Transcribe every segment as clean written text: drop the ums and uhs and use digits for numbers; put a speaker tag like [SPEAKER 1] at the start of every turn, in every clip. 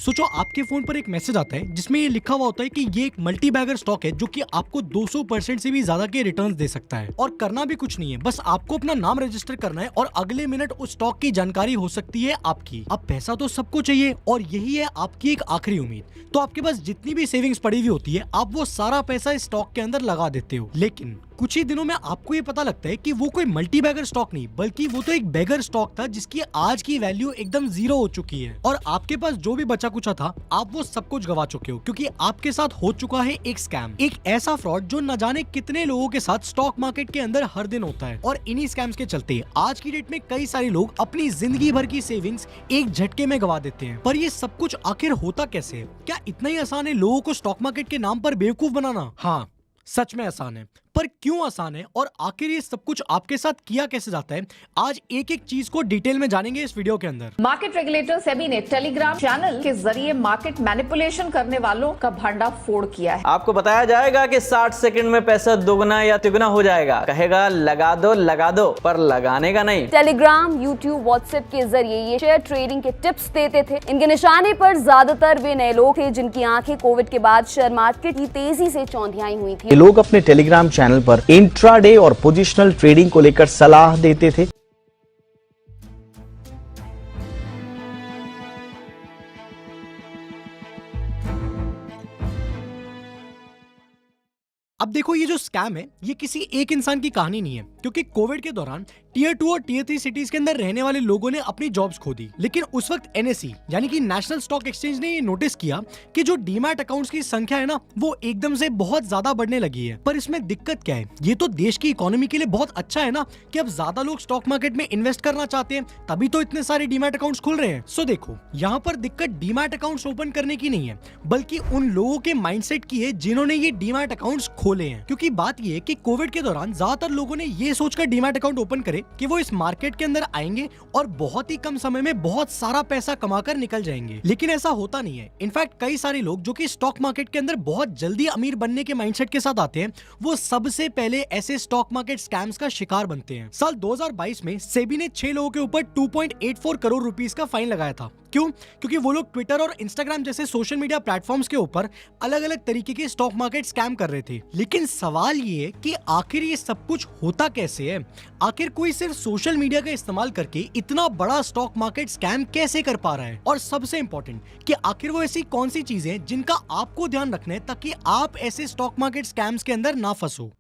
[SPEAKER 1] सोचो आपके फोन पर एक मैसेज आता है जिसमें ये लिखा हुआ होता है कि ये एक मल्टी बैगर स्टॉक है जो कि आपको 200% से भी ज्यादा के रिटर्न्स दे सकता है। और करना भी कुछ नहीं है, बस आपको अपना नाम रजिस्टर करना है और अगले मिनट उस स्टॉक की जानकारी हो सकती है आपकी। अब पैसा तो सबको चाहिए और यही है आपकी एक आखिरी उम्मीद। तो आपके पास जितनी भी सेविंग्स पड़ी हुई होती है आप वो सारा पैसा इस स्टॉक के अंदर लगा देते हो। लेकिन कुछ ही दिनों में आपको ये पता लगता है कि वो कोई मल्टी बैगर स्टॉक नहीं बल्कि वो तो एक बैगर स्टॉक था जिसकी आज की वैल्यू एकदम जीरो हो चुकी है। और आपके पास जो भी बचा कुछ था आप वो सब कुछ गवा चुके हो क्योंकि आपके साथ हो चुका है एक स्कैम, एक ऐसा फ्रॉड जो न जाने कितने लोगों के साथ स्टॉक मार्केट के अंदर हर दिन होता है। और इन्हीं स्कैम्स के चलते आज की डेट में कई सारे लोग अपनी जिंदगी भर की सेविंग्स एक झटके में गवा देते हैं। पर ये सब कुछ आखिर होता कैसे है? क्या इतना ही आसान है लोगों को स्टॉक मार्केट के नाम पर बेवकूफ बनाना? हाँ, सच में आसान है। पर क्यों आसान है और आखिर ये सब कुछ आपके साथ किया कैसे जाता है, आज एक एक चीज को डिटेल में जानेंगे इस वीडियो के अंदर।
[SPEAKER 2] मार्केट रेगुलेटर सेबी ने टेलीग्राम चैनल के जरिए मार्केट मैनिपुलेशन करने वालों का भंडाफोड़ किया है।
[SPEAKER 3] आपको बताया जाएगा कि 60 सेकंड में पैसा दुगना या तिगुना हो जाएगा। कहेगा लगा दो पर लगाने का नहीं।
[SPEAKER 4] टेलीग्राम, यूट्यूब, व्हाट्सएप के जरिए ये शेयर ट्रेडिंग के टिप्स देते थे। इनके निशाने पर ज्यादातर वे नए लोग थे जिनकी आंखें कोविड के बाद शेयर मार्केट की तेजी से चौंधियाई हुई थी।
[SPEAKER 5] ये लोग अपने टेलीग्राम चैनल पर इंट्राडे और पोजिशनल ट्रेडिंग को लेकर सलाह देते थे।
[SPEAKER 1] अब देखो ये जो स्कैम है ये किसी एक इंसान की कहानी नहीं है क्योंकि कोविड के दौरान टियर 2 और टियर 3 सिटीज के अंदर रहने वाले लोगों ने अपनी जॉब्स खो दी। लेकिन उस वक्त एनएसई यानी कि नेशनल स्टॉक एक्सचेंज ने ये नोटिस किया कि जो डीमैट अकाउंट्स की संख्या है ना वो एकदम से बहुत ज्यादा बढ़ने लगी है। पर इसमें दिक्कत क्या है? ये तो देश की इकोनॉमी के लिए बहुत अच्छा है ना कि अब ज्यादा लोग स्टॉक मार्केट में इन्वेस्ट करना चाहते हैं, तभी तो इतने सारे डीमैट अकाउंट्स खुल रहे हैं। सो देखो यहाँ पर दिक्कत डीमैट अकाउंट्स ओपन करने की नहीं है बल्कि उन लोगों के माइंडसेट की है जिन्होंने ये डीमैट अकाउंट्स खोले हैं। क्योंकि बात ये है कि कोविड के दौरान ज्यादातर लोगों ने ये सोचकर डीमैट अकाउंट ओपन करे कि वो इस मार्केट के अंदर आएंगे और बहुत ही कम समय में बहुत सारा पैसा कमाकर निकल जाएंगे। लेकिन ऐसा होता नहीं है। इनफैक्ट कई सारे लोग जो कि स्टॉक मार्केट के अंदर बहुत जल्दी अमीर बनने के माइंडसेट के साथ आते हैं वो सबसे पहले ऐसे स्टॉक मार्केट स्कैम्स का शिकार बनते हैं। साल 2022 में सेबी ने 6 लोगों के ऊपर 2.84 करोड़ रुपीस का फाइन लगाया था। क्यों? क्योंकि वो लोग ट्विटर और इंस्टाग्राम जैसे सोशल मीडिया प्लेटफॉर्म्स के ऊपर अलग अलग तरीके के स्टॉक मार्केट स्कैम कर रहे थे। लेकिन सवाल ये है कि आखिर ये सब कुछ होता कैसे है? आखिर कोई सिर्फ सोशल मीडिया का इस्तेमाल करके इतना बड़ा स्टॉक मार्केट स्कैम कैसे कर पा रहा है? और सबसे इंपॉर्टेंट कि आखिर वो ऐसी कौन सी चीजें हैं जिनका आपको ध्यान रखना है ताकि आप ऐसे स्टॉक मार्केट स्कैम्स के अंदर ना फंसो।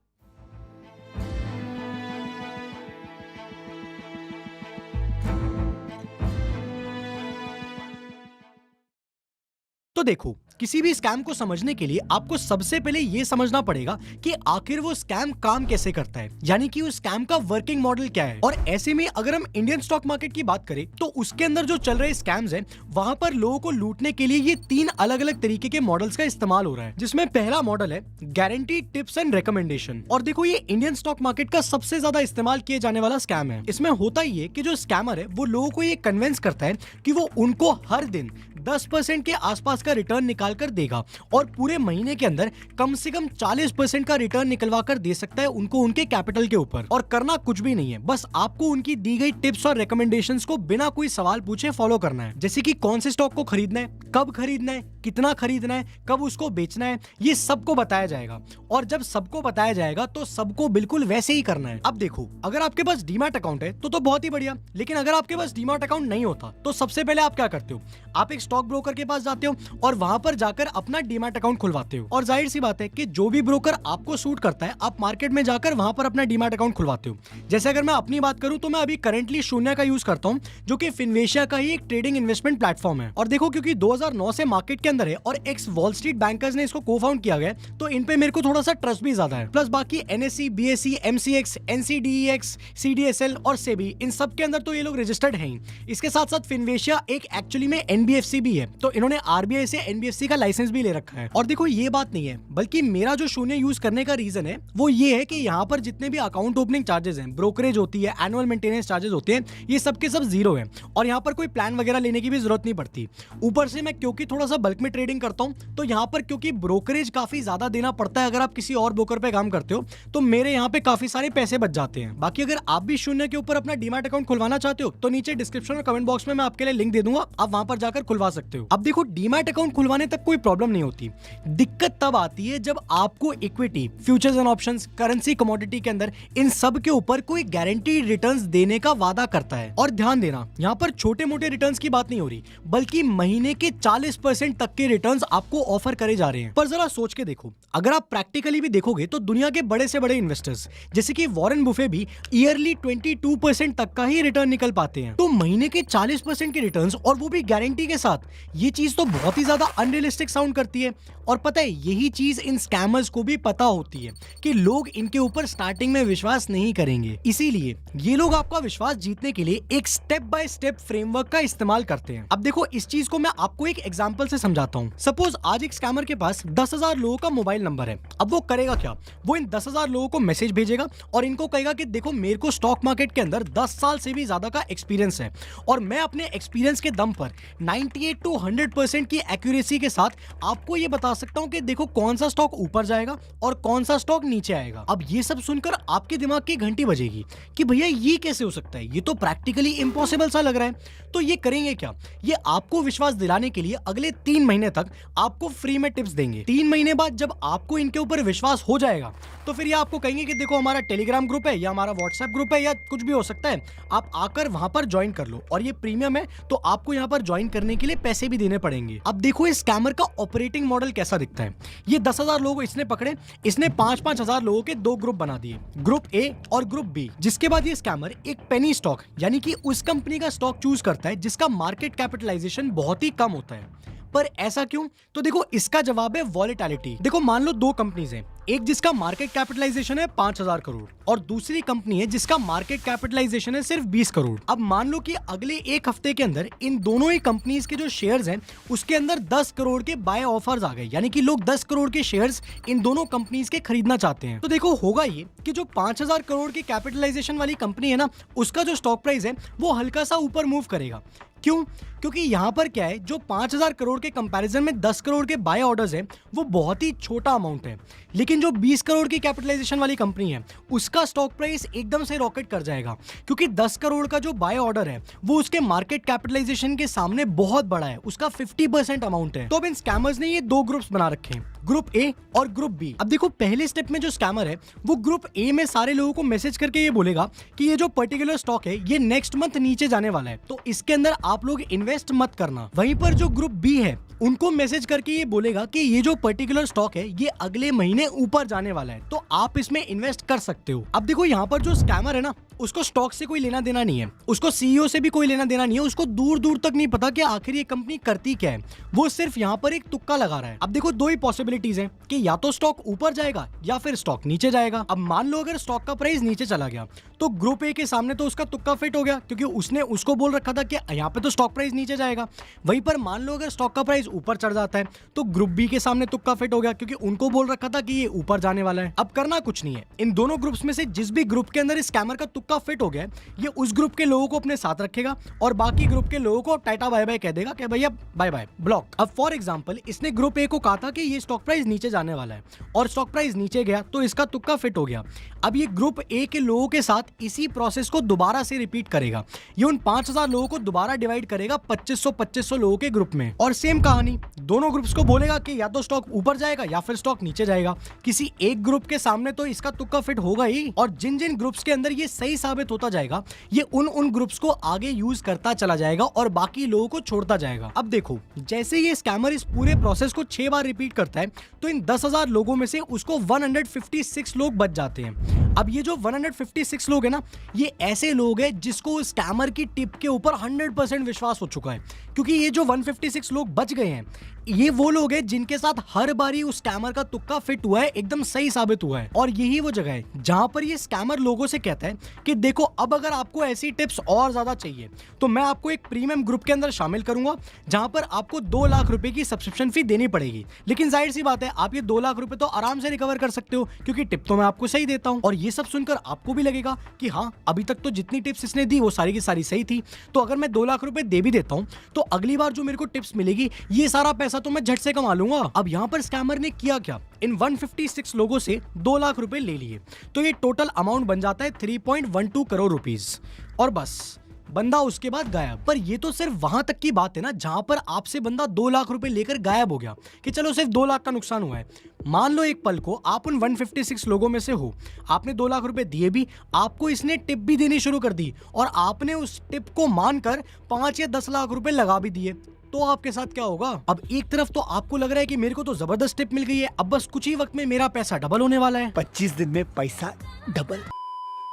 [SPEAKER 1] तो देखो किसी भी स्कैम को समझने के लिए आपको सबसे पहले ये समझना पड़ेगा कि आखिर वो स्कैम काम कैसे करता है, यानी कि उस स्कैम का वर्किंग मॉडल क्या है। और ऐसे में अगर हम इंडियन स्टॉक मार्केट की बात करें तो उसके अंदर जो चल रहे स्कैम्स हैं वहां पर लोगों को लूटने के लिए ये 3 अलग अलग तरीके के मॉडल्स का इस्तेमाल हो रहा है। जिसमें पहला मॉडल है गारंटीड टिप्स एंड रिकमेंडेशन। और देखो ये इंडियन स्टॉक मार्केट का सबसे ज्यादा इस्तेमाल किए जाने वाला स्कैम है। इसमें होता ही है कि जो स्कैमर है वो लोगों को ये कन्विंस करता है कि वो उनको हर दिन 10% के आसपास का रिटर्न निकाल कर देगा और पूरे महीने के अंदर कम से कम 40% का रिटर्न निकलवा कर दे सकता है उनको उनके कैपिटल के ऊपर। और करना कुछ भी नहीं है, बस आपको उनकी दी गई टिप्स और रिकमेंडेशंस को बिना कोई सवाल पूछे फॉलो करना है। जैसे कि कौन से स्टॉक को खरीदना है, कब खरीदना है, कितना खरीदना है, कब उसको बेचना है, ये सबको बताया जाएगा। और जब सबको बताया जाएगा तो सबको बिल्कुल वैसे ही करना है। अब देखो अगर आपके पास डीमैट अकाउंट है तो बहुत ही बढ़िया। लेकिन अगर आपके पास डीमैट अकाउंट नहीं होता तो सबसे पहले आप क्या करते हो? आप एक स्टॉक ब्रोकर के पास जाते हो और वहां पर जाकर अपना डीमैट अकाउंट खुलवाते हो। और जाहिर सी बात है कि जो भी ब्रोकर आपको सूट करता है आप मार्केट में जाकर वहां पर अपना डीमैट अकाउंट खुलवाते हो। जैसे अगर मैं अपनी बात करूं तो मैं अभी करंटली शून्य का यूज करता हूं जो कि फिनवेशिया का ही एक ट्रेडिंग इन्वेस्टमेंट प्लेटफॉर्म है। और देखो क्योंकि 2009 से मार्केट के अंदर है और एक्स वॉल स्ट्रीट बैंकर्स ने इसको को-फाउंड किया गया तो इन पे मेरे को थोड़ा सा ट्रस्ट भी ज्यादा है। प्लस बाकी NSE, BSE, MCX, NCDEX, CDSL और सेबी इन सब के अंदर तो ये लोग रजिस्टर्ड हैं। इसके साथ साथ फिनवेशिया एक एक्चुअली में एनबीएफसी भी है तो इन्होंने आरबीआई से एनबीएफसी का लाइसेंस भी ले रखा है। और देखो ये बात नहीं है बल्कि मेरा जो शून्य यूज करने का रीजन है वो ये है कि यहाँ पर जितने भी अकाउंट ओपनिंग चार्जेस हैं, ब्रोकरेज होती है, एनुअल मेंटेनेंस चार्जेस होते हैं, ये सब के सब जीरो है और यहाँ पर कोई प्लान वगैरह लेने की भी जरूरत नहीं पड़ती। ऊपर से मैं क्योंकि थोड़ा सा बल्क डिप में ट्रेडिंग करता हूं, तो यहाँ पर क्योंकि ब्रोकरेज काफी ज्यादा देना पड़ता है अगर आप किसी और ब्रोकर पे काम करते हो, तो मेरे यहाँ पे काफी सारे पैसे बच जाते हैं। बाकी अगर आप भी शून्य के ऊपर अपना डीमैट अकाउंट खुलवाना चाहते हो तो नीचे डिस्क्रिप्शन और कमेंट बॉक्स में मैं आपके लिए लिंक दे दूंगा, आप वहां पर जाकर खुलवा सकते हो। अब देखो, डीमैट अकाउंट खुलवाने तक कोई प्रॉब्लम नहीं होती, दिक्कत तब आती है जब आपको equity, futures and options, currency, commodity के अंदर इन सब के ऊपर कोई गारंटीड रिटर्न्स देने का वादा करता है। और ध्यान देना, यहाँ पर छोटे मोटे रिटर्न्स की बात नहीं हो रही, बल्कि महीने के 40% तक के रिटर्न्स आपको ऑफर करे जा रहे हैं। पर जरा सोच के देखो, अगर आप प्रैक्टिकली भी देखोगे तो दुनिया के बड़े से बड़े इन्वेस्टर्स जैसे कि वॉरेन बुफे भी ईयरली 22% तक का ही रिटर्न निकल पाते हैं। तो महीने के 40% के रिटर्न्स, और वो भी गारंटी के साथ, ये चीज तो बहुत ही ज्यादा अनरियलिस्टिक साउंड करती है। और पता है, यही चीज इन स्कैमर्स को भी पता होती है कि लोग इनके ऊपर स्टार्टिंग में विश्वास नहीं करेंगे, इसीलिए ये लोग आपका विश्वास जीतने के लिए एक स्टेप बाय स्टेप फ्रेमवर्क का इस्तेमाल करते हैं। अब देखो, इस चीज को मैं आपको एक एग्जांपल से समझाता हूँ। सपोज आज एक स्कैमर के पास 10,000 लोगों का मोबाइल नंबर है। अब वो करेगा क्या? वो इन 10,000 लोगों को मैसेज भेजेगा और इनको कहेगा कि देखो, मेरे को स्टॉक मार्केट के अंदर 10 साल से भी ज्यादा का एक्सपीरियंस है और मैं अपने एक्सपीरियंस के दम पर 98 to 100% की एक्यूरेसी के साथ आपको ये बता सकता हूं कि देखो कौन सा स्टॉक ऊपर जाएगा और कौन सा स्टॉक नीचे आएगा। अब ये सब सुनकर आपके दिमाग की घंटी बजेगी कि भैया ये कैसे हो सकता है, ये तो प्रैक्टिकली इम्पॉसिबल सा लग रहा है। तो ये करेंगे क्या? ये आपको विश्वास दिलाने के लिए अगले 3 महीने तक आपको फ्री में टिप्स देंगे। 3 महीने बाद जब आपको इनके ऊपर विश्वास हो जाएगा तो फिर ये आपको कहेंगे कि देखो, हमारा टेलीग्राम ग्रुप है या हमारा व्हाट्सएप ग्रुप है या कुछ भी हो सकता है, आप आकर वहां पर ज्वाइन कर लो और ये प्रीमियम है तो आपको यहाँ पर ज्वाइन करने के लिए पैसे भी देने पड़ेंगे। अब देखो, इस स्कैमर का ऑपरेटिंग मॉडल कैसा दिखता है। ये 10,000 लोग इसने पकड़े, इसने 5,000 लोगों के 2 ग्रुप बना दिए, ग्रुप ए और ग्रुप बी। जिसके बाद ये स्कैमर एक पेनी स्टॉक यानी कि उस कंपनी का स्टॉक चूज करता है जिसका मार्केट कैपिटलाइजेशन बहुत ही कम होता है। पर ऐसा क्यों? तो देखो, इसका जवाब है वॉलेटिलिटी। देखो, मान लो 2 कंपनीज हैं, एक जिसका मार्केट कैपिटलाइजेशन है 5,000 करोड़ और दूसरी कंपनी है जिसका मार्केट कैपिटलाइजेशन है सिर्फ 20 करोड़। अब मान लो कि अगले 1 हफ्ते के अंदर इन दोनों ही कंपनीज के जो शेयर्स हैं उसके अंदर 10 करोड़ के बाय ऑफर्स आ गए, यानी कि लोग 10 करोड़ के शेयर्स इन दोनों कंपनीज के खरीदना चाहते हैं। तो देखो, होगा ये कि जो 5,000 करोड़ की कैपिटलाइजेशन वाली कंपनी है ना, उसका जो स्टॉक प्राइस है वो हल्का सा ऊपर मूव करेगा। क्यों? क्योंकि यहाँ पर क्या है, जो 5,000 करोड़ के कंपैरिजन में 10 करोड़ के बाय ऑर्डर्स हैं वो बहुत ही छोटा अमाउंट है, लेकिन जो 20 करोड़ की कैपिटलाइजेशन वाली कंपनी है उसका स्टॉक प्राइस एकदम से रॉकेट कर जाएगा, क्योंकि 10 करोड़ का जो बाय ऑर्डर है वो उसके मार्केट कैपिटलाइजेशन के सामने बहुत बड़ा है, उसका 50% अमाउंट है। तो अब इन स्कैमर्स ने ये 2 ग्रुप्स बना रखे हैं, ग्रुप ए और ग्रुप बी। अब देखो, पहले स्टेप में जो स्कैमर है वो ग्रुप ए में सारे लोगों को मैसेज करके ये बोलेगा कि ये जो पर्टिकुलर स्टॉक है ये नेक्स्ट मंथ नीचे जाने वाला है, तो इसके अंदर आप लोग इन्वेस्ट मत करना। वहीं पर जो ग्रुप बी है उनको मैसेज करके ये बोलेगा कि ये जो पर्टिकुलर स्टॉक है ये अगले महीने ऊपर जाने वाला है, तो आप इसमें इन्वेस्ट कर सकते हो। अब देखो, यहाँ पर जो स्कैमर है ना, उसको स्टॉक से कोई लेना देना नहीं है, उसको सीईओ से भी कोई लेना देना नहीं है, उसको दूर दूर तक नहीं पता कि आखिर ये कंपनी करती क्या है, वो सिर्फ यहाँ पर एक तुक्का लगा रहा है। अब देखो, 2 ही पॉसिबिलिटीज हैं कि या तो स्टॉक ऊपर जाएगा या फिर स्टॉक नीचे जाएगा। अब मान लो अगर स्टॉक का प्राइस नीचे चला गया तो ग्रुप ए के सामने तो उसका तुक्का फिट हो गया, क्योंकि उसने उसको बोल रखा था कि यहाँ पे तो स्टॉक प्राइस नीचे जाएगा। वहीं पर मान लो अगर स्टॉक का प्राइस ऊपर चढ़ जाता है तो ग्रुप बी के सामने तुक्का फिट हो गया, क्योंकि उनको बोल रखा था कि ये ऊपर जाने वाला है। अब करना कुछ नहीं है, इन दोनों ग्रुप्स में से जिस भी ग्रुप के अंदर इस स्कैमर का तुक्का फिट हो गया ये उस ग्रुप के लोगों को अपने साथ रखेगा और बाकी ग्रुप के लोगों को टाटा बाय बाय कह देगा कि भैया बाय बाय, ब्लॉक। अब फॉर एग्जांपल, इसने ग्रुप ए को कहा था कि ये स्टॉक प्राइस नीचे जाने वाला है और स्टॉक प्राइस नीचे गया तो इसका तुक्का फिट हो गया। अब ये ग्रुप ए के लोगों के साथ इसी प्रोसेस को दोबारा से रिपीट करेगा, ये उन 5,000 लोगों को दोबारा डिवाइड करेगा 2500 लोगों के ग्रुप में, और सेम कहानी दोनों ग्रुप्स को बोलेगा कि या तो स्टॉक ऊपर जाएगा या फिर स्टॉक नीचे जाएगा। किसी एक ग्रुप के सामने तो इसका तुक्का फिट होगा ही, और जिन जिन ग्रुप्स के अंदर ये सही साबित होता जाएगा ये उन ग्रुप्स को आगे यूज करता चला जाएगा और बाकी लोगों को छोड़ता जाएगा। अब देखो, जैसे ये स्कैमर इस पूरे प्रोसेस को 6 बार रिपीट करता है तो इन 10,000 लोगों में से उसको 156 लोग बच जाते हैं। अब ये जो 156 लोग हैं ना, ये ऐसे लोग हैं जिसको स्कैमर की टिप के ऊपर 100% विश्वास हो चुका है, क्योंकि ये जो 156 लोग बच गए हैं ये वो लोग हैं जिनके साथ हर बारी उस स्कैमर का तुक्का फिट हुआ है, एकदम सही साबित हुआ है। और यही वो जगह है जहां पर ये स्कैमर लोगों से कहता है कि देखो, अब अगर आपको ऐसी टिप्स और ज्यादा चाहिए तो मैं आपको एक प्रीमियम ग्रुप के अंदर शामिल करूंगा जहां पर आपको 2 लाख रुपए की सब्सक्रिप्शन फी देनी पड़ेगी। लेकिन जाहिर सी बात है, आप ये 2 लाख रुपए तो आराम से रिकवर कर सकते हो, क्योंकि टिप तो मैं आपको सही देता हूं। और ये सब सुनकर आपको भी लगेगा कि हाँ, अभी तक तो जितनी टिप्स इसने दी वो सारी की सारी सही थी, तो अगर मैं 2 लाख रुपए दे भी देता हूँ तो अगली बार जो मेरे को टिप्स मिलेगी ये सारा पैसा तो मैं झट से कमा लूंगा। अब यहाँ पर स्कैमर ने किया क्या, इन 156 लोगों से 2 लाख रुपए ले लिए, तो ये टोटल अमाउंट बन जाता है 3.12 करोड़ रुपीस, और बस बंदा उसके बाद गायब। पर ये तो सिर्फ वहां तक की बात है ना जहां पर आपसे बंदा 2 लाख रुपए लेकर गायब हो गया कि चलो सिर्फ 2 लाख का नुकसान हुआ है। मान लो एक पल को आप उन 156 लोगों में से हो, आपने 2 लाख रुपए दिए भी, आपको इसने टिप भी देनी शुरू कर दी और आपने उस टिप को मानकर 5 या 10 लाख रुपए लगा भी दिए, तो आपके साथ क्या होगा। अब एक तरफ तो आपको लग रहा है कि मेरे को तो जबरदस्त टिप मिल गई है, अब बस कुछ ही वक्त में मेरा पैसा डबल होने वाला है,
[SPEAKER 6] 25 दिन में पैसा डबल।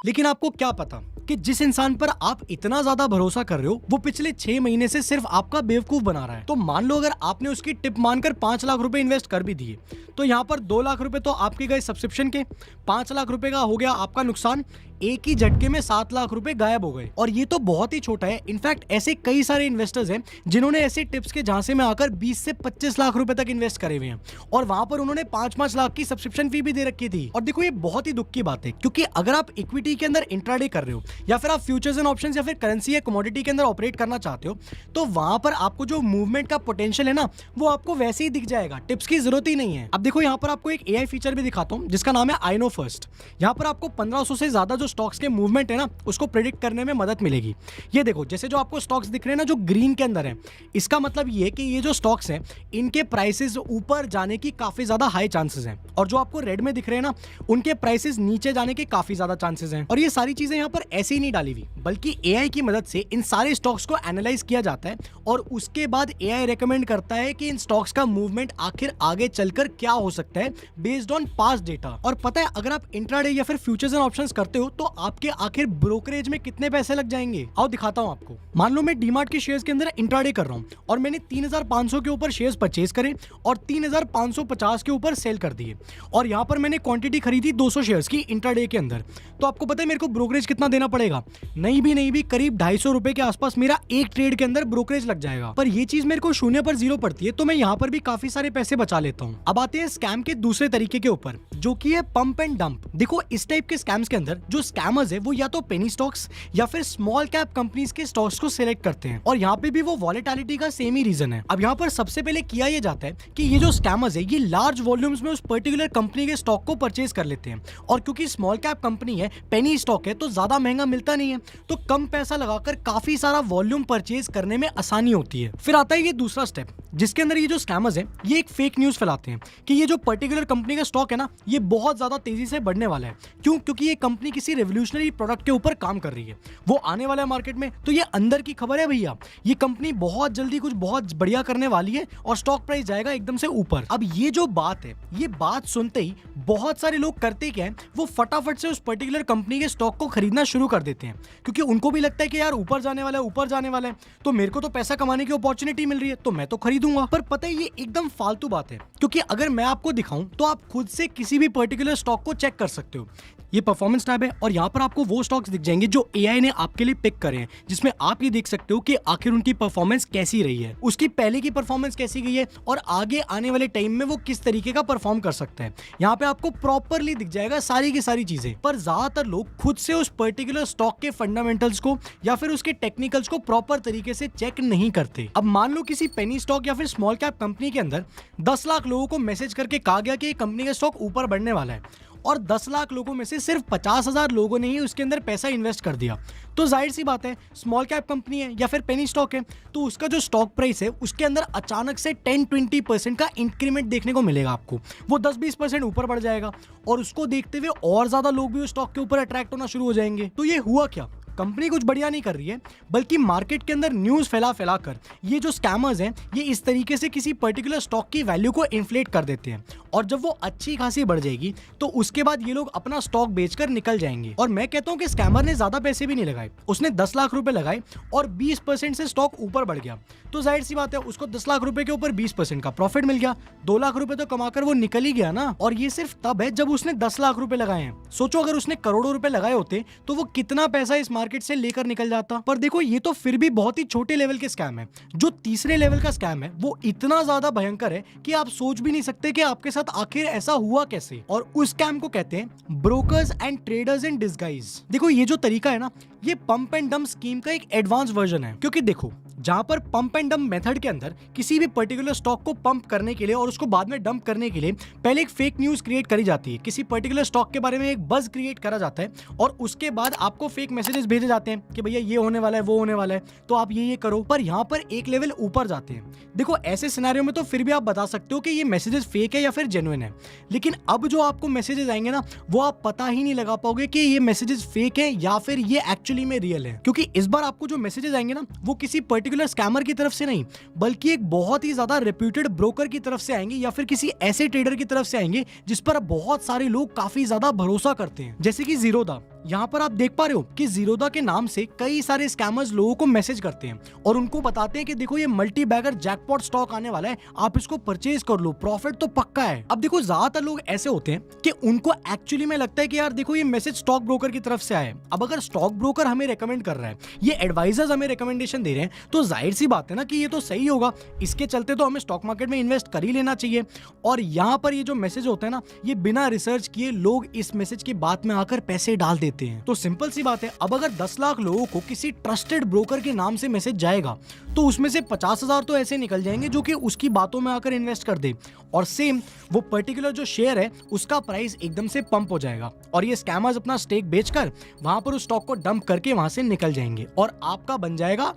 [SPEAKER 1] लेकिन आपको क्या पता कि जिस इंसान पर आप इतना ज्यादा भरोसा कर रहे हो वो पिछले 6 महीने से सिर्फ आपका बेवकूफ बना रहा है। तो मान लो अगर आपने उसकी टिप मानकर 5 लाख रुपए इन्वेस्ट कर भी दिए, तो यहाँ पर 2 लाख रुपए तो आपके गए सब्सक्रिप्शन के, 5 लाख रुपए का हो गया आपका नुकसान, एक ही झटके में 7 लाख रुपए गायब हो गए। और ये तो बहुत ही छोटा है, इनफैक्ट ऐसे कई सारे इन्वेस्टर्स हैं जिन्होंने ऐसे टिप्स के झांसे में आकर 20 से 25 लाख रुपए तक इन्वेस्ट करे हुए हैं और वहां पर उन्होंने 5-5 लाख की सब्सक्रिप्शन फी भी दे रखी थी। और देखो ये बहुत ही दुख की बात है, क्योंकि अगर आप इक्विटी के अंदर इंट्राडे कर रहे हो या फिर आप फ्यूचर्स एंड ऑप्शंस या फिर करेंसी या कमोडिटी के अंदर ऑपरेट करना चाहते हो, तो वहां पर आपको जो मूवमेंट का पोटेंशियल है ना वो आपको वैसे ही दिख जाएगा, टिप्स की जरूरत ही नहीं है। अब देखो यहाँ पर आपको एक एआई फीचर भी दिखाता हूँ जिसका नाम है आई नो फर्स्ट। यहाँ पर आपको 1500 से ज्यादा जो स्टॉक्स के मूवमेंट है ना उसको प्रेडिक्ट करने में मदद मिलेगी। ये देखो जैसे जो आपको स्टॉक्स दिख रहे हैं ना जो ग्रीन के अंदर है, इसका मतलब ये है कि ये जो स्टॉक्स हैं इनके प्राइसेस ऊपर जाने की काफी ज्यादा हाई चांसेस हैं, और जो आपको रेड में दिख रहे हैं ना उनके प्राइसेस नीचे जाने के काफी ज्यादा चांसेस हैं। और ये सारी चीजें यहाँ पर ऐसे ही नहीं डाली हुई, बल्कि एआई की मदद से इन सारे स्टॉक्स को एनालाइज किया जाता है और उसके बाद एआई रेकमेंड करता है कि इन स्टॉक्स का मूवमेंट आखिर आगे चलकर क्या हो सकता है बेस्ड ऑन पास्ट डेटा। और पता है अगर आप इंट्राडे या फिर फ्यूचर्स एंड ऑप्शंस करते हो तो आपके आखिर ब्रोकरेज में कितने पैसे लग जाएंगे, आओ दिखाता हूं आपको। मान लो मैं डीमार्ट के शेयर्स के अंदर इंट्राडे कर रहा हूं और मैंने 3500 के ऊपर शेयर्स परचेज करे और 3550 के ऊपर सेल कर दिए, और यहां पर मैंने क्वांटिटी खरीदी 200 शेयर्स की इंट्राडे के अंदर। तो आपको पता है मेरे को ब्रोकरेज कितना देना पड़ेगा, नहीं भी करीब 250 रुपए के आसपास मेरा एक ट्रेड के अंदर ब्रोकरेज लग जाएगा। पर ये चीज मेरे को 0 पर 0 पड़ती है, तो मैं यहाँ पर भी काफी सारे पैसे बचा लेता हूँ। अब आते हैं स्कैम के दूसरे तरीके के ऊपर, जो कि है पंप एंड डंप। देखो इस टाइप के स्कैम्स के अंदर जो स्कैमर्स है वो या तो पेनी स्टॉक्स या फिर स्मॉल कैप कंपनीज के स्टॉक्स को सिलेक्ट करते हैं, और यहाँ पे भी वो वॉलेटिलिटी का सेम ही रीजन है। अब यहाँ पर सबसे पहले किया ये जाता है कि ये जो स्कैमर्स है ये लार्ज वॉल्यूम्स में उस पर्टिकुलर कंपनी के स्टॉक को परचेज कर लेते हैं, और क्योंकि स्मॉल कैप कंपनी है, पेनी स्टॉक है, तो ज्यादा महंगा मिलता नहीं है, तो कम पैसा लगाकर काफी सारा वॉल्यूम परचेज करने में आसानी होती है। फिर आता है ये दूसरा स्टेप जिसके अंदर ये जो स्कैमर्स हैं ये एक फेक न्यूज फैलाते हैं कि ये जो पर्टिकुलर कंपनी का स्टॉक है ना ये बहुत ज्यादा तेजी से बढ़ने वाला है। क्यों? क्योंकि ये कंपनी किसी रेवोल्यूशनरी प्रोडक्ट के ऊपर काम कर रही है, वो आने वाला है मार्केट में, तो ये अंदर की खबर है भैया, ये कंपनी बहुत जल्दी कुछ बहुत बढ़िया करने वाली है और स्टॉक प्राइस जाएगा एकदम से ऊपर। अब ये जो बात है, ये बात सुनते ही बहुत सारे लोग करते क्या है, वो फटाफट से उस पर्टिकुलर कंपनी के स्टॉक को खरीदना शुरू कर देते हैं, क्योंकि उनको भी लगता है कि यार ऊपर जाने वाला है, ऊपर जाने वाला है, तो मेरे को तो पैसा कमाने की अपॉर्चुनिटी मिल रही है, तो मैं तो खरीदूंगा। पर पता है ये एकदम फालतू बात है, क्योंकि अगर मैं आपको दिखाऊं तो आप खुद से किसी भी पर्टिकुलर स्टॉक को चेक कर सकते हो। ये परफॉर्मेंस टैब है और यहाँ पर आपको वो स्टॉक्स दिख जाएंगे जो एआई ने आपके लिए पिक करे हैं, जिसमें आप ये देख सकते हो कि आखिर उनकी परफॉर्मेंस कैसी रही है, उसकी पहले की परफॉर्मेंस कैसी गई है और आगे आने वाले टाइम में वो किस तरीके का परफॉर्म कर सकता है। यहाँ पे आपको प्रॉपरली दिख जाएगा सारी की सारी चीजें। पर ज्यादातर लोग खुद से उस पर्टिकुलर स्टॉक के फंडामेंटल्स को या फिर उसके टेक्निकल्स को प्रॉपर तरीके से चेक नहीं करते। अब मान लो किसी पेनी स्टॉक या फिर स्मॉल कैप कंपनी के अंदर 10 लाख लोगों को मैसेज करके कहा गया कि कंपनी का स्टॉक ऊपर बढ़ने वाला है, और 10 लाख लोगों में से सिर्फ 50,000 लोगों ने ही उसके अंदर पैसा इन्वेस्ट कर दिया, तो जाहिर सी बात है स्मॉल कैप कंपनी है या फिर पेनी स्टॉक है, तो उसका जो स्टॉक प्राइस है उसके अंदर अचानक से 10-20% का इंक्रीमेंट देखने को मिलेगा आपको। वो 10-20% ऊपर बढ़ जाएगा और उसको देखते हुए और ज्यादा लोग भी उस स्टॉक के ऊपर अट्रैक्ट होना शुरू हो जाएंगे। तो ये हुआ क्या, कंपनी कुछ बढ़िया नहीं कर रही है, बल्कि मार्केट के अंदर न्यूज फैला कर ये जो स्कैमर्स हैं ये इस तरीके से किसी पर्टिकुलर स्टॉक की वैल्यू को इन्फ्लेट कर देते हैं, और जब वो अच्छी खासी बढ़ जाएगी तो उसके बाद ये लोग अपना स्टॉक बेचकर निकल जाएंगे। और मैं कहता हूं कि स्कैमर ने ज्यादा पैसे भी नहीं लगाए, उसने 10 लाख रुपए लगाए और 20% से स्टॉक ऊपर बढ़ गया, तो जाहिर सी बात है उसको 10 लाख रुपए के ऊपर 20% का प्रॉफिट मिल गया, 2 लाख रुपए तो कमाकर वो निकल ही गया ना। और ये सिर्फ तब है जब उसने 10 लाख रुपए लगाए हैं। सोचो अगर उसने करोड़ों रुपए लगाए होते तो वो कितना पैसा इस मार्केट से लेकर निकल जाता। पर देखो ये तो फिर भी बहुत ही छोटे लेवल के स्कैम है। जो तीसरे लेवल का स्कैम है वो इतना ज्यादा भयंकर है कि आप सोच भी नहीं सकते कि आपके साथ आखिर ऐसा हुआ कैसे। और उस स्कैम को कहते हैं brokers and traders in disguise. देखो ये जो तरीका है ना, ये पंप एंड डंप स्कीम का एक एडवांस वर्जन है। क्योंकि देखो जहां पर पंप एंड डंप मेथड के अंदर किसी भी पर्टिकुलर स्टॉक को पंप करने के लिए और उसको बाद में डंप करने के लिए पहले एक फेक न्यूज क्रिएट करी जाती है। किसी पर्टिकुलर स्टॉक के बारे में एक बज क्रिएट करा जाता है और उसके बाद आपको फेक मैसेजेस भेजे जाते हैं कि भैया ये होने वाला है, वो होने वाला है, तो आप ये करो। पर यहाँ पर एक लेवल ऊपर जाते हैं। देखो ऐसे सिनेरियो में तो फिर भी आप बता सकते हो कि ये मैसेजेस फेक है या फिर जेन्युइन है। लेकिन अब जो आपको मैसेजेस आएंगे ना, वो आप पता ही नहीं लगा पाओगे कि ये मैसेजेस फेक है या फिर ये एक्चुअली में रियल है। क्योंकि इस बार आपको जो मैसेजेस आएंगे ना, वो किसी पर्टिकुलर स्कैमर की तरफ से नहीं, बल्कि एक बहुत ही ज्यादा रेप्यूटेड ब्रोकर की तरफ से आएंगे या फिर किसी ऐसे ट्रेडर की तरफ से आएंगे जिस पर बहुत सारे लोग काफी ज्यादा भरोसा करते हैं, जैसे कि जीरोधा। यहाँ पर आप देख पा रहे हो कि जीरोधा के नाम से कई सारे स्कैमर्स लोगों को मैसेज करते हैं और उनको बताते हैं कि देखो ये मल्टी बैगर जैकपॉट स्टॉक आने वाला है, आप इसको परचेज कर लो, प्रॉफिट तो पक्का है। अब देखो ज्यादातर लोग ऐसे होते हैं कि उनको एक्चुअली में लगता है कि यार देखो ये मैसेज स्टॉक ब्रोकर की तरफ से आया है। अब अगर स्टॉक ब्रोकर हमें रेकमेंड कर रहा है, ये एडवाइजर्स हमें रिकमेंडेशन दे रहे हैं, तो जाहिर सी बात है ना कि ये तो सही होगा, इसके चलते तो हमें स्टॉक मार्केट में इन्वेस्ट कर ही लेना चाहिए। और यहाँ पर ये जो मैसेज होता है ना, ये बिना रिसर्च किए लोग इस मैसेज की बात में आकर पैसे डाल देते हैं। तो सिंपल सी बात है, अब अगर 10 लाख लोगों को किसी ट्रस्टेड ब्रोकर के नाम से मैसेज जाएगा तो उसमें से 50,000 तो ऐसे निकल जाएंगे जो कि उसकी बातों में आकर इन्वेस्ट कर दे और सेम वो पर्टिकुलर जो शेयर है उसका प्राइस एकदम से पंप हो जाएगा और ये स्कैमर्स अपना स्टेक बेचकर वहां पर उस स्टॉक को डंप करके वहां से निकल जाएंगे और आपका बन जाएगा।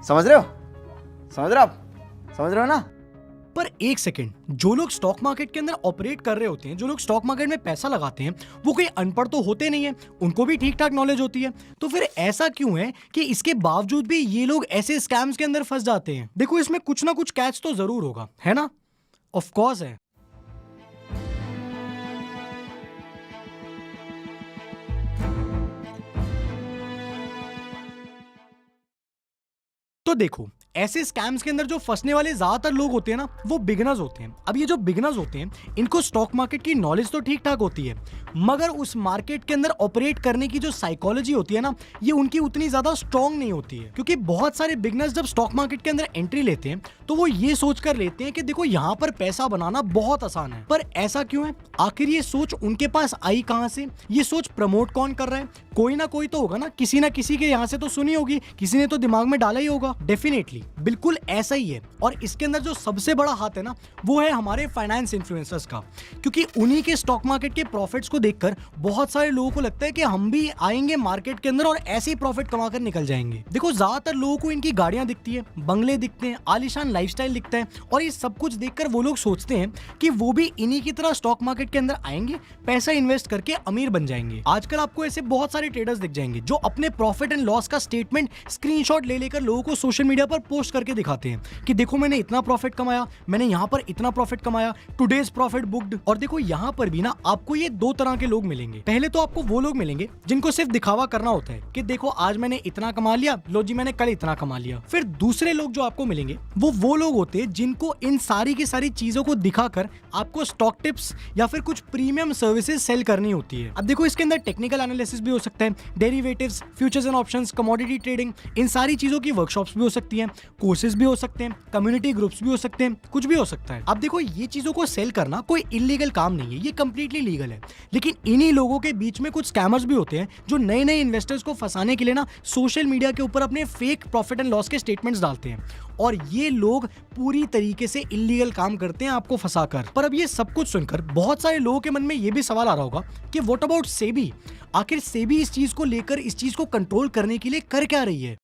[SPEAKER 3] समझ रहे हो? समझ रहे हो आप? समझ रहे हो ना?
[SPEAKER 1] पर एक सेकंड, जो लोग स्टॉक मार्केट के अंदर ऑपरेट कर रहे होते हैं, जो लोग स्टॉक मार्केट में पैसा लगाते हैं, वो कोई अनपढ़ तो होते नहीं है, उनको भी ठीक ठाक नॉलेज होती है। तो फिर ऐसा क्यों है कि इसके बावजूद भी ये लोग ऐसे स्कैम्स के अंदर फंस जाते हैं? देखो इसमें कुछ ना कुछ कैच तो जरूर होगा, है ना? ऑफ कोर्स है। तो देखो ऐसे स्कैम्स के अंदर जो फंसने वाले ज्यादातर लोग होते हैं ना, वो बिगिनर्स होते हैं। अब ये जो बिगिनर्स होते हैं, इनको स्टॉक मार्केट की नॉलेज तो ठीक ठाक होती है, मगर उस मार्केट के अंदर ऑपरेट करने की जो साइकोलॉजी होती है ना, ये उनकी उतनी ज्यादा स्ट्रांग नहीं होती है। क्योंकि बहुत सारे बिगिनर्स जब स्टॉक मार्केट के अंदर एंट्री लेते हैं तो वो ये सोच कर लेते हैं कि देखो यहाँ पर पैसा बनाना बहुत आसान है। पर ऐसा क्यों है? आखिर ये सोच उनके पास आई कहां से? ये सोच प्रमोट कौन कर रहा है? कोई ना कोई तो होगा ना किसी के यहाँ से तो सुनी होगी, किसी ने तो दिमाग में डाला ही होगा। डेफिनेटली बिल्कुल ऐसा ही है। और इसके अंदर जो सबसे बड़ा हाथ है ना, वो है हमारे फाइनेंस इन्फ्लुएंसर्स का। क्योंकि उन्हीं के स्टॉक मार्केट के प्रॉफिट्स को देखकर बहुत सारे लोगों को लगता है कि हम भी आएंगे मार्केट के अंदर और ऐसे ही प्रॉफिट कमाकर निकल जाएंगे। देखो ज्यादातर लोगों को इनकी गाड़ियां दिखती है, बंगले दिखते हैं, आलीशान लाइफस्टाइल दिखता है और ये सब कुछ देखकर वो लोग सोचते हैं कि वो भी इन्हीं की तरह स्टॉक मार्केट के अंदर आएंगे, पैसा इन्वेस्ट करके अमीर बन जाएंगे। आजकल आपको ऐसे बहुत सारे ट्रेडर्स दिख जाएंगे जो अपने प्रॉफिट एंड लॉस का स्टेटमेंट स्क्रीनशॉट ले लेकर लोगों को सोशल मीडिया पर पोस्ट करके दिखाते हैं कि देखो मैंने इतना प्रॉफिट कमाया, मैंने यहाँ पर इतना प्रॉफिट कमाया, टुडेज प्रॉफिट बुक्ड। और देखो यहाँ पर भी ना आपको ये दो तरह के लोग मिलेंगे। पहले तो आपको वो लोग मिलेंगे जिनको सिर्फ दिखावा करना होता है कि देखो आज मैंने इतना कमा लिया, लो जी मैंने कल इतना कमा लिया। फिर दूसरे लोग जो आपको मिलेंगे वो लोग होते हैं जिनको इन सारी की सारी चीजों को दिखाकर आपको स्टॉक टिप्स या फिर कुछ प्रीमियम सर्विसेज सेल करनी होती है। अब देखो इसके अंदर टेक्निकल एनालिसिस भी हो सकता है, derivatives, futures and options, commodity trading, इन सारी चीजों की वर्कशॉप्स भी हो सकती हैं, कोर्सेज भी हो सकते हैं, कम्युनिटी ग्रुप्स भी हो सकते हैं, कुछ भी हो सकता है। अब देखो ये चीजों को सेल करना कोई इलीगल काम नहीं है, ये कंप्लीटली लीगल है। लेकिन इन्हीं लोगों के बीच में कुछ स्कैमर्स भी होते हैं जो नए नए इन्वेस्टर्स को फंसाने के लिए ना सोशल मीडिया के ऊपर अपने फेक प्रॉफिट एंड लॉस के स्टेटमेंट्स डालते हैं और ये लोग पूरी तरीके से इलीगल काम करते हैं आपको फंसाकर। पर अब ये सब कुछ सुनकर बहुत सारे लोगों के मन में ये भी सवाल आ रहा होगा कि व्हाट अबाउट सेबी? आखिर सेबी इस चीज को लेकर, इस चीज को कंट्रोल करने के लिए कर क्या रही है?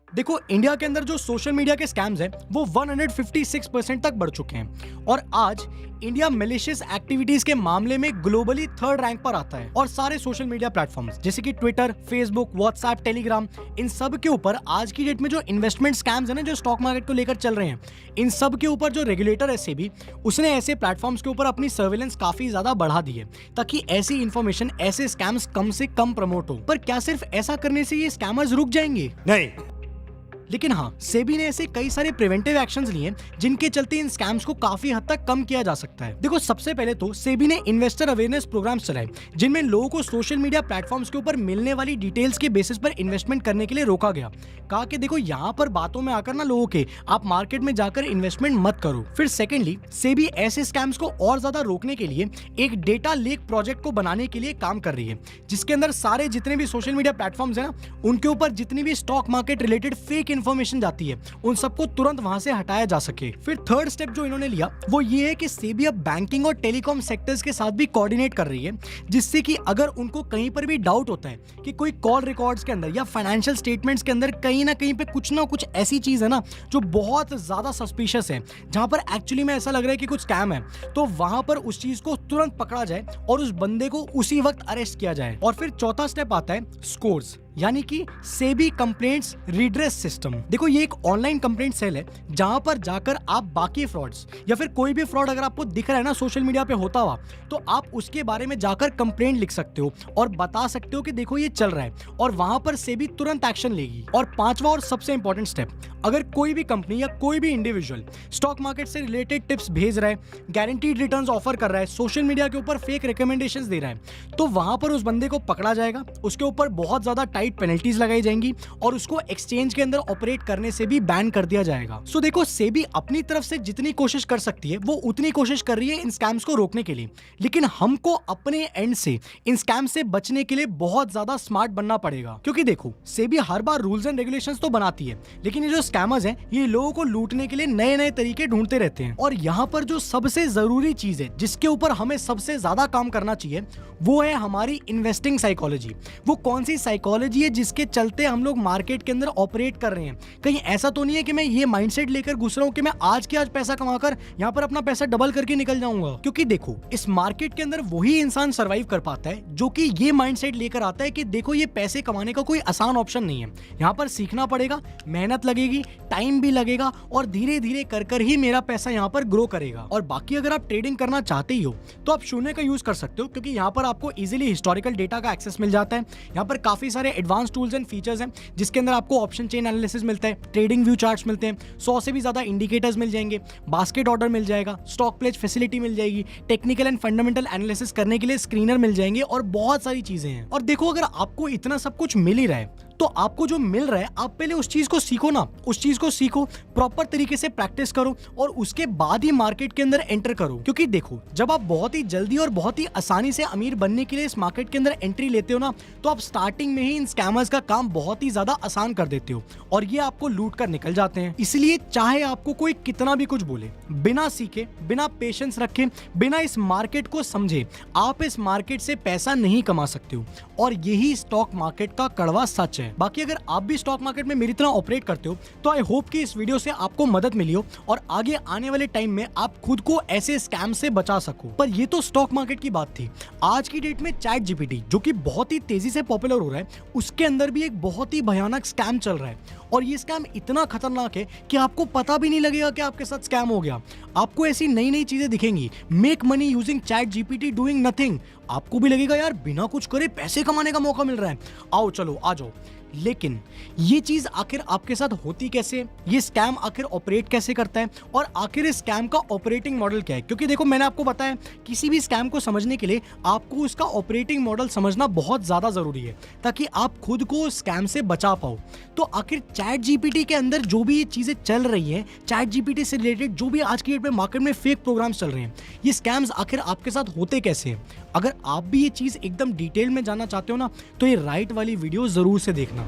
[SPEAKER 1] देखो इंडिया के अंदर जो सोशल मीडिया के स्कैम्स हैं वो 156% तक बढ़ चुके हैं और आज इंडिया मैलिशियस एक्टिविटीज के मामले में ग्लोबली 3rd रैंक पर आता है। और सारे सोशल मीडिया प्लेटफॉर्म्स जैसे कि ट्विटर, फेसबुक, व्हाट्सएप, टेलीग्राम, इन सब के ऊपर आज की डेट में जो इन्वेस्टमेंट स्कैम्स है ना, जो स्टॉक मार्केट को लेकर चल रहे हैं, इन सब के ऊपर जो रेगुलेटर है सेबी, उसने ऐसे प्लेटफॉर्म्स के ऊपर अपनी सर्वेलेंस काफी ज्यादा बढ़ा दी है ताकि ऐसी इंफॉर्मेशन, ऐसे स्कैम्स कम से कम प्रमोट हो। पर क्या सिर्फ ऐसा करने से ये स्कैमर्स रुक जाएंगे? नहीं, लेकिन हाँ, सेबी ने ऐसे कई सारे प्रिवेंटिव एक्शंस लिए जिनके चलते इन स्कैम्स को काफी हद तक कम किया जा सकता है। देखो, सबसे पहले तो सेबी ने इन्वेस्टर अवेयरनेस प्रोग्राम्स चलाए जिनमें लोगों को सोशल मीडिया प्लेटफॉर्म्स के ऊपर मिलने वाली डिटेल्स के बेसिस पर इन्वेस्टमेंट करने के लिए रोका गया। कहा कि देखो, यहाँ पर बातों में आकर ना लोगों के आप मार्केट में जाकर इन्वेस्टमेंट मत करो। फिर सेकेंडली, सेबी ऐसे स्कैम्स को और ज्यादा रोकने के लिए एक डेटा लेक प्रोजेक्ट को बनाने के लिए काम कर रही है, जिसके अंदर सारे जितने भी सोशल मीडिया प्लेटफॉर्म्स है ना, उनके ऊपर जितनी भी stock market related fake information जाती है उन सबको तुरंत वहां से हटाया जा सके। फिर थर्ड स्टेप जो इन्होंने लिया वो ये है कि सेबी अब बैंकिंग और टेलीकॉम सेक्टर्स के साथ भी कोऑर्डिनेट कर रही है, जिससे कि अगर उनको कहीं पर भी डाउट होता है कि कोई कॉल रिकॉर्ड्स के अंदर या फाइनेंशियल स्टेटमेंट्स के अंदर कहीं ना कहीं पे कुछ ना कुछ ऐसी चीज है ना जो बहुत ज्यादा सस्पिशियस है, जहां पर एक्चुअली में ऐसा लग रहा है कि कुछ स्कैम है, तो वहां पर उस चीज को तुरंत पकड़ा जाए और उस बंदे को उसी वक्त अरेस्ट किया जाए। और फिर चौथा स्टेप आता है स्कोर्स, यानी कि सेबी कंप्लेंट्स रिड्रेस सिस्टम। देखो, ये एक ऑनलाइन कंप्लेंट सेल है जहां पर जाकर आप बाकी फ्रॉड्स या फिर कोई भी फ्रॉड अगर आपको दिख रहा है ना सोशल मीडिया पे होता हुआ, तो आप उसके बारे में जाकर कंप्लेंट लिख सकते हो और बता सकते हो कि देखो ये चल रहा है, और वहां पर सेबी तुरंत एक्शन लेगी। और पांचवा और सबसे इंपॉर्टेंट स्टेप, अगर कोई भी कंपनी या कोई भी इंडिविजुअल स्टॉक मार्केट से रिलेटेड टिप्स भेज रहा है, गारंटीड रिटर्न्स ऑफर कर रहा है, सोशल मीडिया के ऊपर फेक रिकमेंडेशंस दे रहा है, तो वहां पर उस बंदे को पकड़ा जाएगा, उसके ऊपर बहुत ज्यादा टाइट पेनल्टीज लगाई जाएंगी और उसको एक्सचेंज के अंदर ऑपरेट करने से भी बैन कर दिया जाएगा। सो देखो, सेबी अपनी तरफ से जितनी कोशिश कर सकती है वो उतनी कोशिश कर रही है इन स्कैम्स को रोकने के लिए, लेकिन हमको अपने एंड से इन स्कैम से बचने के लिए बहुत ज्यादा स्मार्ट बनना पड़ेगा। क्योंकि देखो, सेबी हर बार रूल्स एंड रेगुलेशंस तो बनाती है, लेकिन ये जो स्कैमर्स हैं ये लोगों को लूटने के लिए नए नए तरीके ढूंढते रहते हैं। और यहाँ पर जो सबसे जरूरी चीज है जिसके ऊपर हमें सबसे ज्यादा काम करना चाहिए वो है हमारी इन्वेस्टिंग साइकोलॉजी। वो कौन सी साइकोलॉजी है जिसके चलते हम लोग मार्केट के अंदर ऑपरेट कर रहे हैं। कहीं ऐसा तो नहीं है कि मैं ये माइंडसेट लेकर घुस रहा हूं कि मैं आज के आज पैसा कमाकर यहाँ पर अपना पैसा डबल करके निकल जाऊंगा। क्योंकि देखो, इस मार्केट के अंदर वही इंसान सर्वाइव कर पाता है जो कि ये माइंडसेट लेकर आता है कि देखो, ये पैसे कमाने का कोई आसान ऑप्शन नहीं है, यहाँ पर सीखना पड़ेगा, मेहनत लगेगी, टाइम भी लगेगा और धीरे धीरे कर ही मेरा पैसा यहाँ पर ग्रो करेगा। और बाकी अगर आप ट्रेडिंग करना चाहते ही हो तो आप शून्य का यूज कर सकते हो, क्योंकि यहाँ पर आपको इजीली हिस्टोरिकल डेटा का एक्सेस मिल जाता है। यहाँ पर काफी सारे एडवांस टूल्स एंड फीचर्स हैं जिसके अंदर आपको ऑप्शन चेन एनालिसिस मिलता है, ट्रेडिंग व्यू चार्ट्स मिलते हैं, 100 से भी ज्यादा इंडिकेटर्स मिल जाएंगे, बास्केट ऑर्डर मिल जाएगा, स्टॉक प्लेज फैसिलिटी मिल जाएगी, टेक्निकल एंड फंडामेंटल एनालिसिस करने के लिए स्क्रीनर मिल जाएंगे और बहुत सारी चीजें हैं। और देखो, अगर आपको इतना सब कुछ मिल ही रहा है तो आपको जो मिल रहा है आप पहले उस चीज को सीखो ना, उस चीज को सीखो, प्रॉपर तरीके से प्रैक्टिस करो और उसके बाद ही मार्केट के अंदर एंटर करो। क्योंकि देखो, जब आप बहुत ही जल्दी और बहुत ही आसानी से अमीर बनने के लिए इस मार्केट के अंदर एंट्री लेते हो ना, तो आप स्टार्टिंग में ही इन स्कैमर्स का काम बहुत ही ज्यादा आसान कर देते हो और ये आपको लूट कर निकल जाते हैं। इसलिए चाहे आपको कोई कितना भी कुछ बोले, बिना सीखे, बिना पेशेंस रखे, बिना इस मार्केट को समझे, आप इस मार्केट से पैसा नहीं कमा सकते हो। और यही स्टॉक मार्केट का कड़वा सच है। बाकी अगर आप भी स्टॉक मार्केट में मेरी तरह ऑपरेट करते हो तो आई होप कि इस वीडियो से आपको मदद मिली हो और आगे आने वाले टाइम में आप खुद को ऐसे स्कैम से बचा सको। पर ये तो स्टॉक मार्केट की बात थी। आज की डेट में चैट जीपीटी, जो कि बहुत ही तेजी से पॉपुलर हो रहा है, उसके अंदर भी एक बहुत ही भयानक स्कैम चल रहा है और ये स्कैम इतना खतरनाक है कि आपको पता भी नहीं लगेगा कि आपके साथ स्कैम हो गया। आपको ऐसी नई नई चीजें दिखेंगी, make money using chat GPT doing nothing. आपको भी लगेगा यार बिना कुछ करे पैसे कमाने का मौका मिल रहा है, आओ चलो आ जाओ। लेकिन ये चीज आखिर आपके साथ होती कैसे, ये स्कैम आखिर ऑपरेट कैसे करता है और आखिर इस स्कैम का ऑपरेटिंग मॉडल क्या है? क्योंकि देखो, मैंने आपको बताया किसी भी स्कैम को समझने के लिए आपको उसका ऑपरेटिंग मॉडल समझना बहुत ज्यादा जरूरी है ताकि आप खुद को स्कैम से बचा पाओ। तो आखिर चैट जीपीटी के अंदर जो भी ये चीजें चल रही है, चैट जीपीटी से रिलेटेड जो भी आज की डेट में मार्केट में फेक प्रोग्राम्स चल रहे हैं, ये स्कैम्स आखिर आपके साथ होते कैसे हैं? अगर आप भी ये चीज एकदम डिटेल में जानना चाहते हो ना, तो ये राइट वाली वीडियो जरूर से देखना।